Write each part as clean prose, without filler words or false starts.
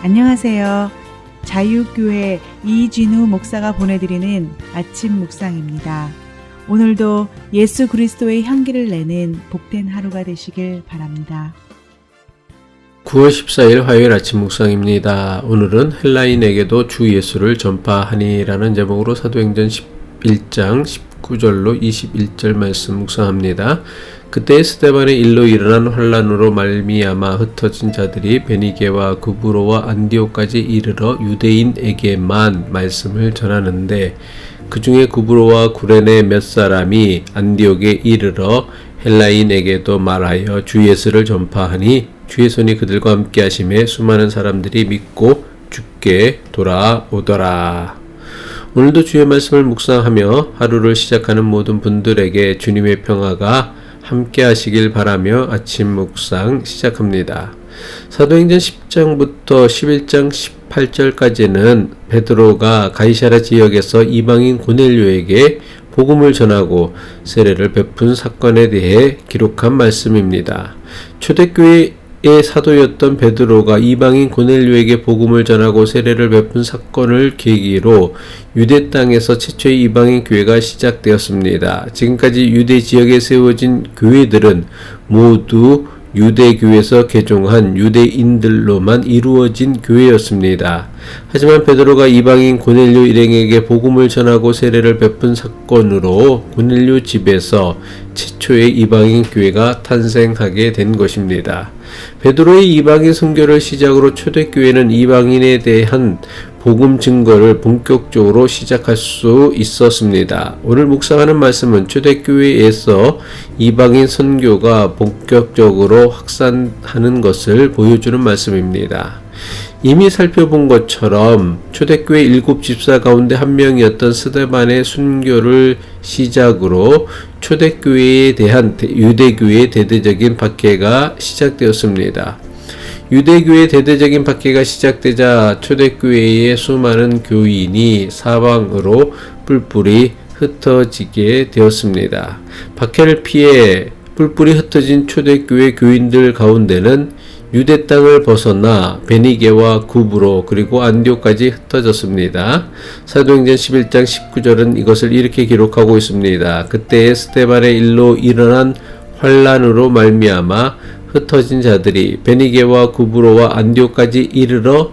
안녕하세요. 자유교회 이진우 목사가 보내드리는 아침 묵상입니다. 오늘도 예수 그리스도의 향기를 내는 복된 하루가 되시길 바랍니다. 9월 14일 화요일 아침 묵상입니다. 오늘은 헬라인에게도 주 예수를 전파하니라는 제목으로 사도행전 11장 19절로 21절 말씀 묵상합니다. 그때 스데반의 일로 일어난 환란으로 말미암아 흩어진 자들이 베니게와 구브로와 안디옥까지 이르러 유대인에게만 말씀을 전하는데 그 중에 구브로와 구레네 몇 사람이 안디옥에 이르러 헬라인에게도 말하여 주 예수를 전파하니 주의 손이 그들과 함께 하심에 수많은 사람들이 믿고 주께 돌아오더라. 오늘도 주의 말씀을 묵상하며 하루를 시작하는 모든 분들에게 주님의 평화가 함께 하시길 바라며 아침 묵상 시작합니다. 사도행전 10장부터 11장 18절까지는 베드로가 가이사랴 지역에서 이방인 고넬료에게 복음을 전하고 세례를 베푼 사건에 대해 기록한 말씀입니다. 초대교회의 사도였던 베드로가 이방인 고넬료에게 복음을 전하고 세례를 베푼 사건을 계기로 유대 땅에서 최초의 이방인 교회가 시작되었습니다. 지금까지 유대 지역에 세워진 교회들은 모두 유대교에서 개종한 유대인들로만 이루어진 교회였습니다. 하지만 베드로가 이방인 고넬료 일행에게 복음을 전하고 세례를 베푼 사건으로 고넬료 집에서 최초의 이방인 교회가 탄생하게 된 것입니다. 베드로의 이방인 선교를 시작으로 초대교회는 이방인에 대한 복음 증거를 본격적으로 시작할 수 있었습니다. 오늘 묵상하는 말씀은 초대교회에서 이방인 선교가 본격적으로 확산하는 것을 보여주는 말씀입니다. 이미 살펴본 것처럼 초대교회 7집사 가운데 한 명이었던 스데반의 순교를 시작으로 초대교회에 대한 유대교회의 대대적인 박해가 시작되었습니다. 유대교의 대대적인 박해가 시작되자 초대교회의 수많은 교인이 사방으로 뿔뿔이 흩어지게 되었습니다. 박해를 피해 뿔뿔이 흩어진 초대교회 교인들 가운데는 유대 땅을 벗어나 베니게와 구브로 그리고 안디옥까지 흩어졌습니다. 사도행전 11장 19절은 이것을 이렇게 기록하고 있습니다. 그때 스데반의 일로 일어난 환란으로 말미암아 흩어진 자들이 베니게와 구브로와 안디옥까지 이르러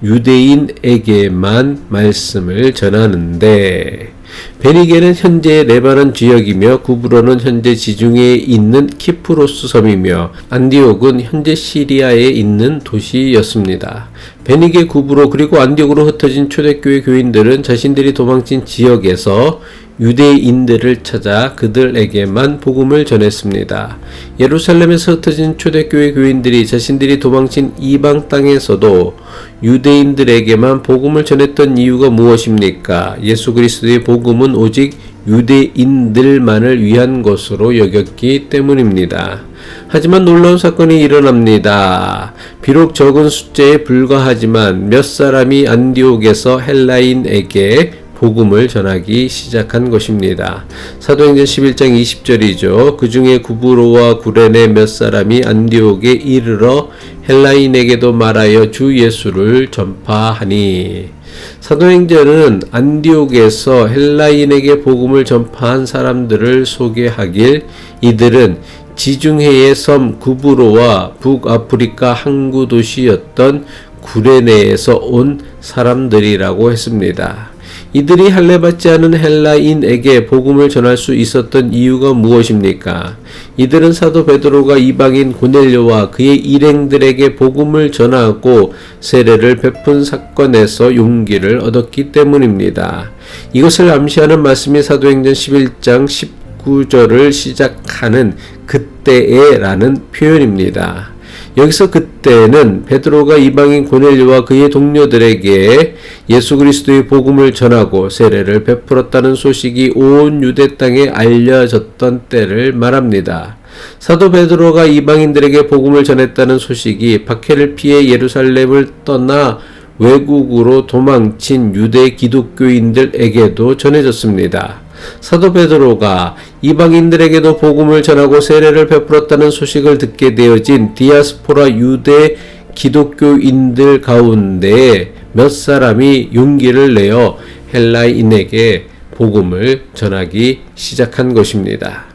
유대인에게만 말씀을 전하는데 베니게는 현재 레바논 지역이며 구브로는 현재 지중해에 있는 키프로스 섬이며 안디옥은 현재 시리아에 있는 도시였습니다. 베니게, 구브로 그리고 안디옥으로 흩어진 초대교회 교인들은 자신들이 도망친 지역에서 유대인들을 찾아 그들에게만 복음을 전했습니다. 예루살렘에서 흩어진 초대교회 교인들이 자신들이 도망친 이방 땅에서도 유대인들에게만 복음을 전했던 이유가 무엇입니까? 예수 그리스도의 복음은 오직 유대인들만을 위한 것으로 여겼기 때문입니다. 하지만 놀라운 사건이 일어납니다. 비록 적은 숫자에 불과하지만 몇 사람이 안디옥에서 헬라인에게 복음을 전하기 시작한 것입니다. 사도행전 11장 20절이죠. 그 중에 구브로와 구레네 몇 사람이 안디옥에 이르러 헬라인에게도 말하여 주 예수를 전파하니. 사도행전은 안디옥에서 헬라인에게 복음을 전파한 사람들을 소개하길 이들은 지중해의 섬 구브로와 북아프리카 항구 도시였던 구레네에서 온 사람들이라고 했습니다. 이들이 할례받지 않은 헬라인에게 복음을 전할 수 있었던 이유가 무엇입니까? 이들은 사도 베드로가 이방인 고넬료와 그의 일행들에게 복음을 전하고 세례를 베푼 사건에서 용기를 얻었기 때문입니다. 이것을 암시하는 말씀이 사도행전 11장 19절을 시작하는 그때에라는 표현입니다. 여기서 그때는 베드로가 이방인 고넬료와 그의 동료들에게 예수 그리스도의 복음을 전하고 세례를 베풀었다는 소식이 온 유대 땅에 알려졌던 때를 말합니다. 사도 베드로가 이방인들에게 복음을 전했다는 소식이 박해를 피해 예루살렘을 떠나 외국으로 도망친 유대 기독교인들에게도 전해졌습니다. 사도 베드로가 이방인들에게도 복음을 전하고 세례를 베풀었다는 소식을 듣게 되어진 디아스포라 유대 기독교인들 가운데 몇 사람이 용기를 내어 헬라인에게 복음을 전하기 시작한 것입니다.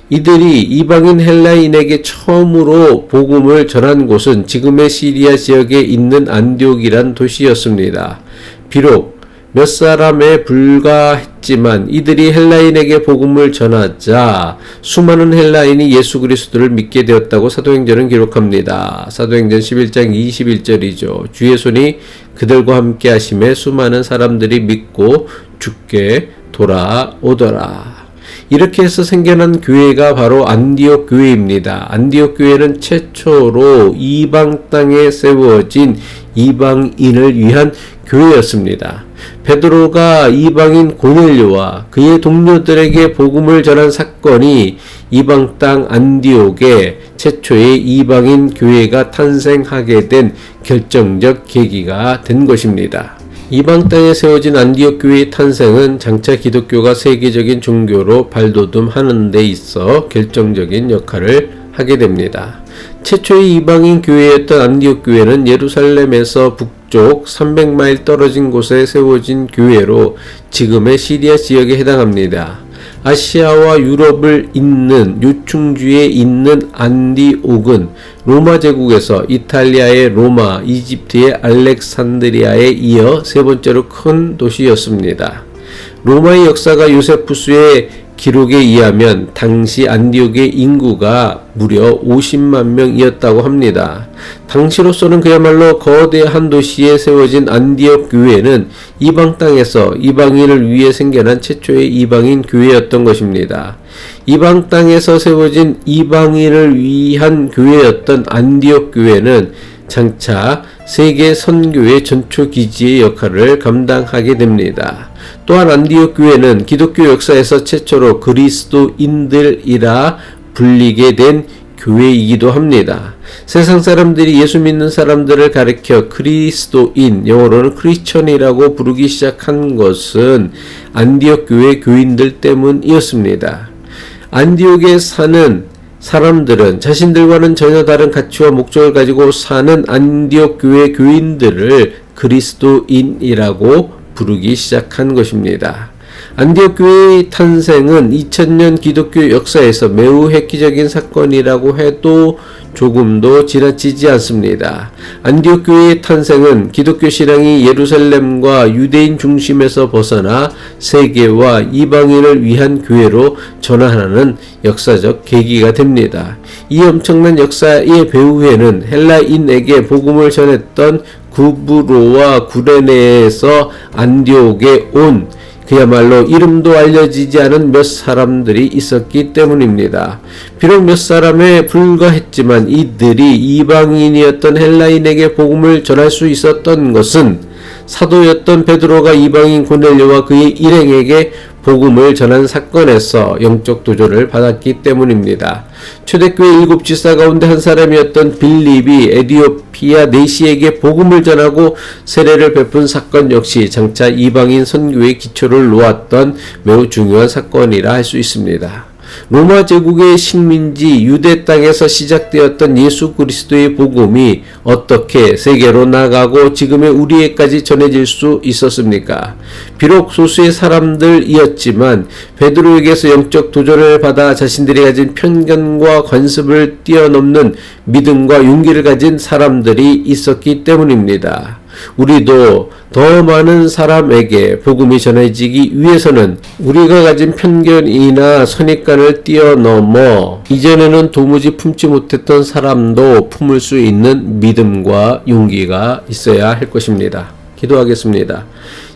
이들이 이방인 헬라인에게 처음으로 복음을 전한 곳은 지금의 시리아 지역에 있는 안디옥이란 도시였습니다. 비록 몇 사람에 불과했지만 이들이 헬라인에게 복음을 전하자 수많은 헬라인이 예수 그리스도를 믿게 되었다고 사도행전은 기록합니다. 사도행전 11장 21절이죠. 주의 손이 그들과 함께 하심에 수많은 사람들이 믿고 주께 돌아오더라. 이렇게 해서 생겨난 교회가 바로 안디옥 교회입니다. 안디옥 교회는 최초로 이방 땅에 세워진 이방인을 위한 교회였습니다. 베드로가 이방인 고넬료와 그의 동료들에게 복음을 전한 사건이 이방 땅 안디옥에 최초의 이방인 교회가 탄생하게 된 결정적 계기가 된 것입니다. 이방 땅에 세워진 안디옥 교회의 탄생은 장차 기독교가 세계적인 종교로 발돋움하는 데 있어 결정적인 역할을 하게 됩니다. 최초의 이방인 교회였던 안디옥 교회는 예루살렘에서 북쪽 300마일 떨어진 곳에 세워진 교회로 지금의 시리아 지역에 해당합니다. 아시아와 유럽을 잇는 요충지에 있는 안디옥은 로마 제국에서 이탈리아의 로마, 이집트의 알렉산드리아에 이어 세 번째로 큰 도시였습니다. 로마의 역사가 요세푸스의 기록에 의하면 당시 안디옥의 인구가 무려 50만 명이었다고 합니다. 당시로서는 그야말로 거대한 도시에 세워진 안디옥 교회는 이방 땅에서 이방인을 위해 생겨난 최초의 이방인 교회였던 것입니다. 이방 땅에서 세워진 이방인을 위한 교회였던 안디옥 교회는 장차 세계 선교의 전초 기지의 역할을 감당하게 됩니다. 또한 안디옥 교회는 기독교 역사에서 최초로 그리스도인들이라 불리게 된 교회이기도 합니다. 세상 사람들이 예수 믿는 사람들을 가리켜 그리스도인, 영어로는 크리스천이라고 부르기 시작한 것은 안디옥 교회 교인들 때문이었습니다. 안디옥에 사는 사람들은 자신들과는 전혀 다른 가치와 목적을 가지고 사는 안디옥 교회 교인들을 그리스도인이라고 부르기 시작한 것입니다. 안디옥 교회의 탄생은 2000년 기독교 역사에서 매우 획기적인 사건이라고 해도 조금도 지나치지 않습니다. 안디옥 교회의 탄생은 기독교 신앙이 예루살렘과 유대인 중심에서 벗어나 세계와 이방인을 위한 교회로 전환하는 역사적 계기가 됩니다. 이 엄청난 역사의 배후에는 헬라인에게 복음을 전했던 구브로와 구레네에서 안디옥에 온 그야말로 이름도 알려지지 않은 몇 사람들이 있었기 때문입니다. 비록 몇 사람에 불과했지만 이들이 이방인이었던 헬라인에게 복음을 전할 수 있었던 것은 사도였던 베드로가 이방인 고넬료와 그의 일행에게 복음을 전한 사건에서 영적 도전을 받았기 때문입니다. 초대교회 7 지사 가운데 한 사람이었던 빌립이 에디오피아 내시에게 복음을 전하고 세례를 베푼 사건 역시 장차 이방인 선교의 기초를 놓았던 매우 중요한 사건이라 할 수 있습니다. 로마 제국의 식민지 유대 땅에서 시작되었던 예수 그리스도의 복음이 어떻게 세계로 나가고 지금의 우리에까지 전해질 수 있었습니까? 비록 소수의 사람들이었지만 베드로에게서 영적 도전을 받아 자신들이 가진 편견과 관습을 뛰어넘는 믿음과 용기를 가진 사람들이 있었기 때문입니다. 우리도 더 많은 사람에게 복음이 전해지기 위해서는 우리가 가진 편견이나 선입관을 뛰어넘어 이전에는 도무지 품지 못했던 사람도 품을 수 있는 믿음과 용기가 있어야 할 것입니다. 기도하겠습니다.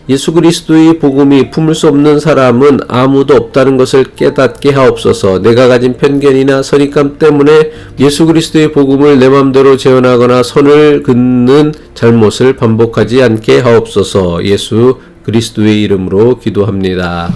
예수 그리스도의 복음이 품을 수 없는 사람은 아무도 없다는 것을 깨닫게 하옵소서. 내가 가진 편견이나 선입관 때문에 예수 그리스도의 복음을 내 맘대로 재현하거나 선을 긋는 잘못을 반복하지 않게 하옵소서. 예수 그리스도의 이름으로 기도합니다.